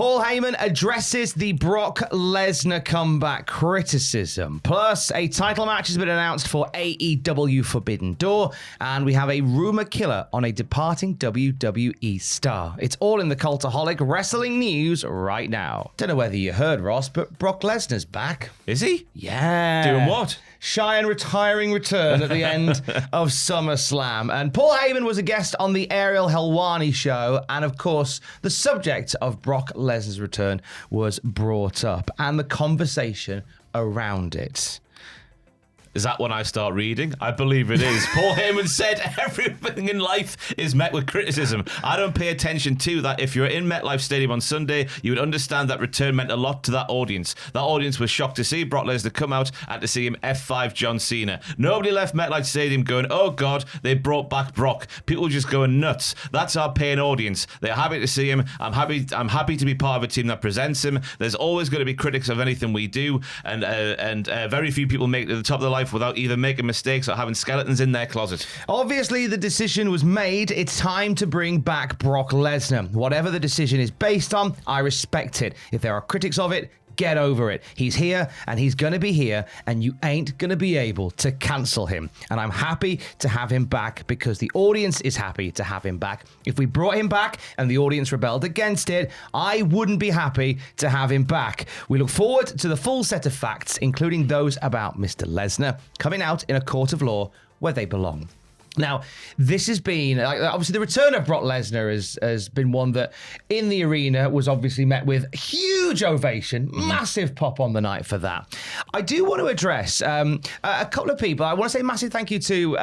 Paul Heyman addresses the Brock Lesnar comeback criticism. Plus, a title match has been announced for AEW Forbidden Door, and we have a rumor killer on a departing WWE star. It's all in the Cultaholic wrestling news right now. Don't know whether you heard, Ross, but Brock Lesnar's back. Is he? Yeah. Doing what? Shy and retiring return at the end of SummerSlam. And Paul Heyman was a guest on the Ariel Helwani show. And of course, the subject of Brock Lesnar's return was brought up and the conversation around it. Is that when I start reading? I believe it is. Paul Heyman said everything in life is met with criticism. I don't pay attention to that. If you're in MetLife Stadium on Sunday, you would understand that return meant a lot to that audience. That audience was shocked to see Brock Lesnar come out and to see him F5 John Cena. Nobody left MetLife Stadium going, oh God, they brought back Brock. People just going nuts. That's our paying audience. They're happy to see him. I'm happy to be part of a team that presents him. There's always going to be critics of anything we do, and very few people make it to the top of their life without either making mistakes or having skeletons in their closet. Obviously, the decision was made. It's time to bring back Brock Lesnar. Whatever the decision is based on, I respect it. If there are critics of it, get over it. He's here and he's going to be here, and you ain't going to be able to cancel him. And I'm happy to have him back because the audience is happy to have him back. If we brought him back and the audience rebelled against it, I wouldn't be happy to have him back. We look forward to the full set of facts, including those about Mr. Lesnar, coming out in a court of law where they belong. Now, this has been, obviously the return of Brock Lesnar has been one that in the arena was obviously met with huge ovation, massive pop on the night for that. I do want to address a couple of people. I want to say massive thank you to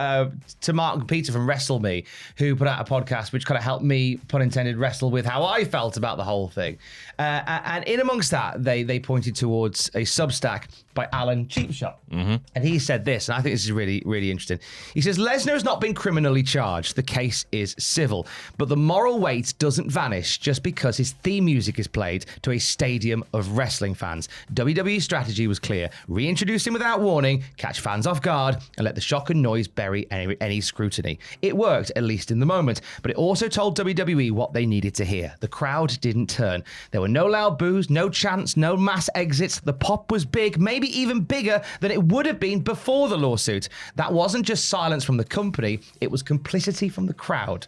Mark and Peter from WrestleMe, who put out a podcast which kind of helped me, pun intended, wrestle with how I felt about the whole thing. And in amongst that, they pointed towards a Substack by Alan Cheapshot. And he said this, and I think this is really, really interesting. He says, Lesnar has not been criminally charged. The case is civil. But the moral weight doesn't vanish just because his theme music is played to a stadium of wrestling fans. WWE's strategy was clear. Reintroduce him without warning, catch fans off guard, and let the shock and noise bury any scrutiny. It worked, at least in the moment, but it also told WWE what they needed to hear. The crowd didn't turn. There were no loud boos, no chants, no mass exits. The pop was big, maybe even bigger than it would have been before the lawsuit. That wasn't just silence from the company, it was complicity from the crowd.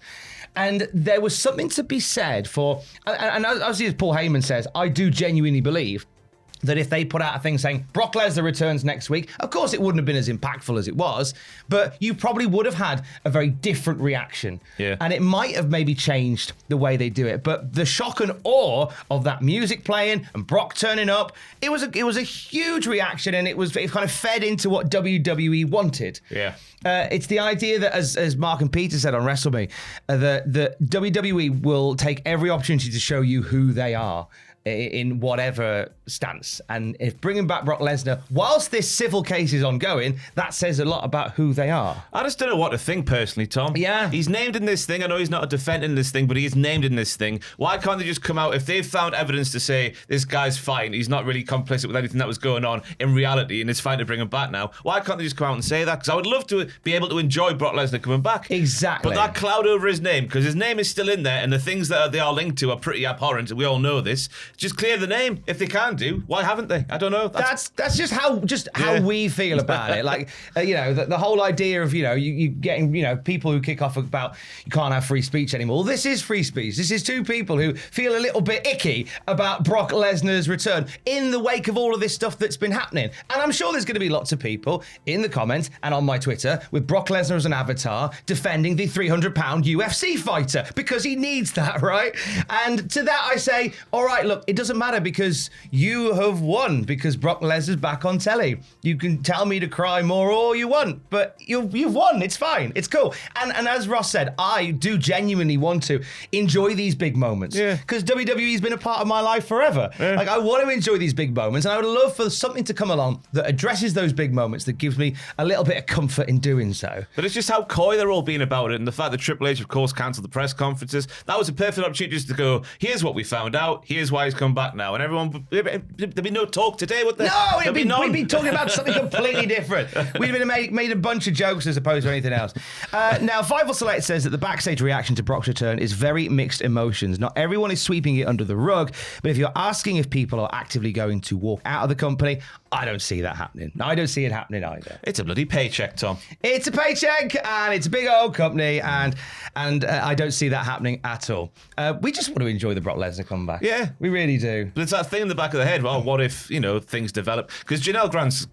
And there was something to be said for, and as Paul Heyman says, I do genuinely believe that if they put out a thing saying Brock Lesnar returns next week, of course it wouldn't have been as impactful as it was, but you probably would have had a very different reaction. Yeah. And it might have maybe changed the way they do it. But the shock and awe of that music playing and Brock turning up, it was a huge reaction, and it kind of fed into what WWE wanted. Yeah. It's the idea that, as Mark and Peter said on WrestleMe, that WWE will take every opportunity to show you who they are in whatever stance. And if bringing back Brock Lesnar, whilst this civil case is ongoing, that says a lot about who they are. I just don't know what to think personally, Tom. Yeah. He's named in this thing. I know he's not a defendant in this thing, but he is named in this thing. Why can't they just come out, if they've found evidence to say this guy's fine, he's not really complicit with anything that was going on in reality, and it's fine to bring him back now, why can't they just come out and say that? Because I would love to be able to enjoy Brock Lesnar coming back. Exactly. But that cloud over his name, because his name is still in there, and the things that they are linked to are pretty abhorrent, and we all know this. Just clear the name. If they can do, why haven't they? I don't know. That's just how we feel about it. Like, the whole idea of, you getting, people who kick off about you can't have free speech anymore. Well, this is free speech. This is two people who feel a little bit icky about Brock Lesnar's return in the wake of all of this stuff that's been happening. And I'm sure there's going to be lots of people in the comments and on my Twitter with Brock Lesnar as an avatar defending the 300-pound UFC fighter because he needs that, right? And to that I say, all right, look, it doesn't matter because you have won, because Brock Lesnar's back on telly. You can tell me to cry more all you want, but you've won. It's fine. It's cool. And as Ross said, I do genuinely want to enjoy these big moments. Yeah. Because WWE's been a part of my life forever. Yeah. Like, I want to enjoy these big moments, and I would love for something to come along that addresses those big moments, that gives me a little bit of comfort in doing so. But it's just how coy they're all being about it, and the fact that Triple H, of course, cancelled the press conferences. That was a perfect opportunity just to go, here's what we found out, here's why guy's come back now, and everyone, there'd be no talk today, would there? No, we'd be talking about something completely different. We'd have made a bunch of jokes as opposed to anything else. Now, Fightful Select says that the backstage reaction to Brock's return is very mixed emotions. Not everyone is sweeping it under the rug, but if you're asking if people are actively going to walk out of the company, I don't see that happening. I don't see it happening either. It's a bloody paycheck, Tom. It's a paycheck, and it's a big old company, and I don't see that happening at all. We just want to enjoy the Brock Lesnar comeback. Yeah. We really do. But it's that thing in the back of the head, well, what if, things develop? Because Janelle Grant's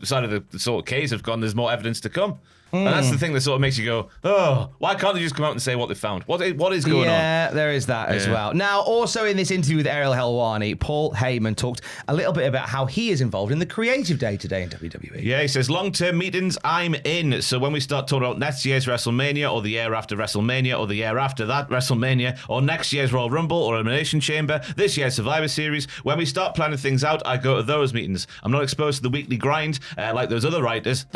side of the sort of case have gone, there's more evidence to come. And that's the thing that sort of makes you go, oh, why can't they just come out and say what they found? What is going on? Yeah, there is that as well. Now, also in this interview with Ariel Helwani, Paul Heyman talked a little bit about how he is involved in the creative day-to-day in WWE. Yeah, he says, long-term meetings, I'm in. So when we start talking about next year's WrestleMania, or the year after WrestleMania, or the year after that WrestleMania, or next year's Royal Rumble, or Elimination Chamber, this year's Survivor Series, when we start planning things out, I go to those meetings. I'm not exposed to the weekly grind like those other writers.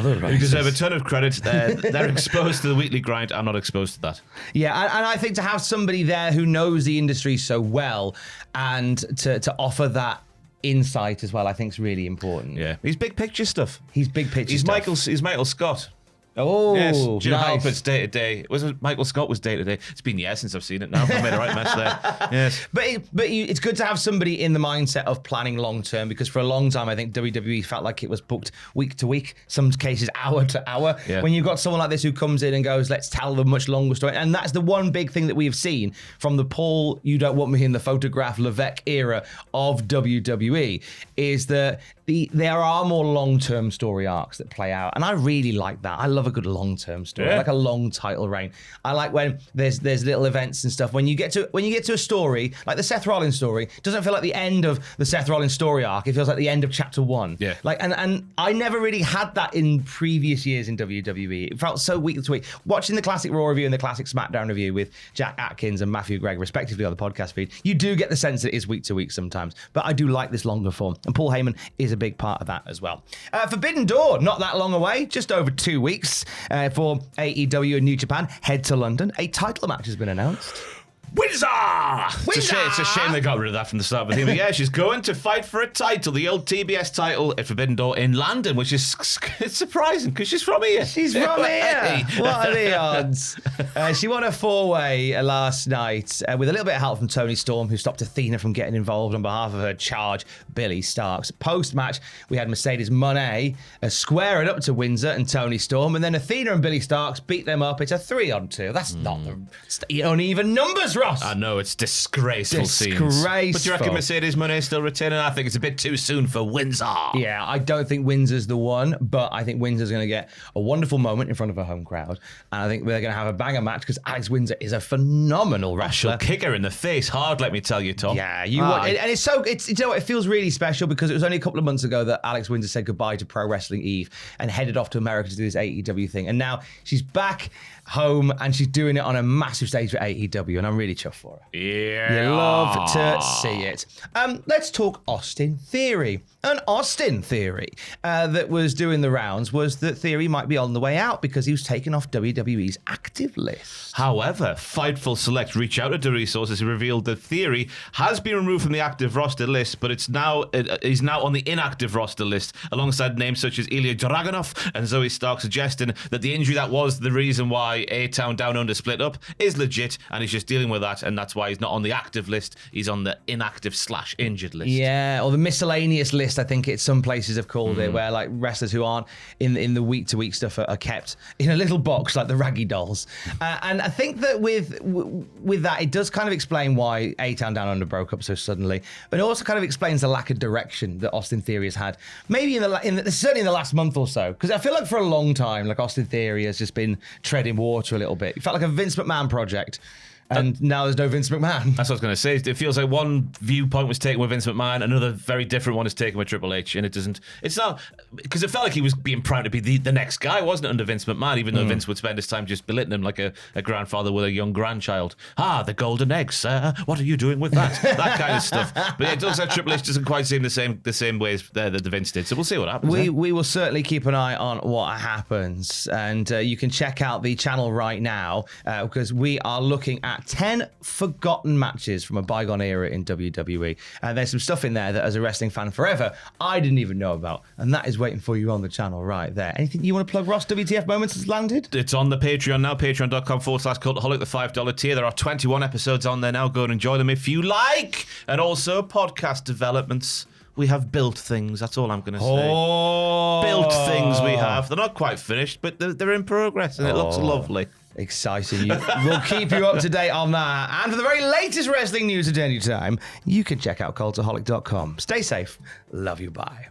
Who deserve a ton of credit. They're exposed to the weekly grind. I'm not exposed to that. Yeah, and I think to have somebody there who knows the industry so well and to offer that insight as well, I think is really important. Yeah, he's big picture stuff. He's Michael Scott. Oh, yes. Jim nice. Halpert's day to day. Wasn't Michael Scott was day to day? It's been years since I've seen it now. I made a right mess there. Yes, but it's good to have somebody in the mindset of planning long term, because for a long time I think WWE felt like it was booked week to week, some cases hour to hour. Yeah. When you've got someone like this who comes in and goes, let's tell the much longer story, and that's the one big thing that we have seen from the Paul "You Don't Want Me in the Photograph" Levesque era of WWE is that there are more long-term story arcs that play out, and I really like that. I love a good long-term story, like a long title reign. I like when there's little events and stuff. When you get to a story like the Seth Rollins story, it doesn't feel like the end of the Seth Rollins story arc. It feels like the end of chapter 1. Yeah. Like and I never really had that in previous years in WWE. It felt so week to week. Watching the classic Raw review and the classic SmackDown review with Jack Atkins and Matthew Gregg, respectively, on the podcast feed, you do get the sense that it is week to week sometimes. But I do like this longer form, and Paul Heyman is a big part of that as well. Forbidden Door, not that long away, just over 2 weeks for AEW and New Japan. Head to London. A title match has been announced. Windsor! It's a shame they got rid of that from the start of the thing. But yeah, she's going to fight for a title, the old TBS title at Forbidden Door in London, which is it's surprising because she's from here. She's from here. What are the odds? She won a 4-way last night with a little bit of help from Toni Storm, who stopped Athena from getting involved on behalf of her charge, Billy Starks. Post-match, we had Mercedes Moné square it up to Windsor and Toni Storm, and then Athena and Billy Starks beat them up. It's a 3-on-2. That's not the uneven numbers, Ross. I know, it's disgraceful scenes. Disgraceful. But do you reckon Mercedes Moné still retaining? I think it's a bit too soon for Windsor. Yeah, I don't think Windsor's the one, but I think Windsor's going to get a wonderful moment in front of a home crowd, and I think they're going to have a banger match because Alex Windsor is a phenomenal wrestler. She'll kick her in the face hard, let me tell you, Tom. Yeah, and it's you know, it feels really special because it was only a couple of months ago that Alex Windsor said goodbye to Pro Wrestling Eve and headed off to America to do this AEW thing, and now she's back home and she's doing it on a massive stage for AEW, and I'm really chuffed for her. Yeah. You love to see it. Let's talk Austin Theory. An Austin Theory that was doing the rounds was that Theory might be on the way out because he was taken off WWE's active list. However, Fightful Select reached out to resources who revealed that Theory has been removed from the active roster list, but he's now on the inactive roster list alongside names such as Ilya Dragunov and Zoe Stark, suggesting that the injury that was the reason why A-Town Down Under split up is legit, and he's just dealing with that, and that's why he's not on the active list. He's on the inactive/injured list. Yeah, or the miscellaneous list, I think some places have called it, where like wrestlers who aren't in the week-to-week stuff are kept in a little box like the Raggy Dolls. And I think that with that, it does kind of explain why A-Town Down Under broke up so suddenly, but it also kind of explains the lack of direction that Austin Theory has had. Maybe certainly in the last month or so, because I feel like for a long time, like Austin Theory has just been treading water a little bit. It felt like a Vince McMahon project. And now there's no Vince McMahon. That's what I was going to say. It feels like one viewpoint was taken with Vince McMahon, another very different one is taken with Triple H, and it's not, because it felt like he was being proud to be the next guy, wasn't it, under Vince McMahon, even though Vince would spend his time just belittling him like a grandfather with a young grandchild. The golden egg, sir. What are you doing with that? That kind of stuff. But yeah, it looks like Triple H doesn't quite seem the same way as that the Vince did. So we'll see what happens. We will certainly keep an eye on what happens, and you can check out the channel right now because we are looking at that. 10 forgotten matches from a bygone era in WWE. And there's some stuff in there that, as a wrestling fan forever, I didn't even know about. And that is waiting for you on the channel right there. Anything you want to plug, Ross? WTF Moments has landed? It's on the Patreon now, patreon.com/Cultaholic, the $5 tier. There are 21 episodes on there now. Go and enjoy them if you like. And also podcast developments. We have built things. That's all I'm going to say. Built things we have. They're not quite finished, but they're in progress, and it looks lovely. Exciting. We'll keep you up to date on that. And for the very latest wrestling news at any time, you can check out cultaholic.com. Stay safe. Love you. Bye.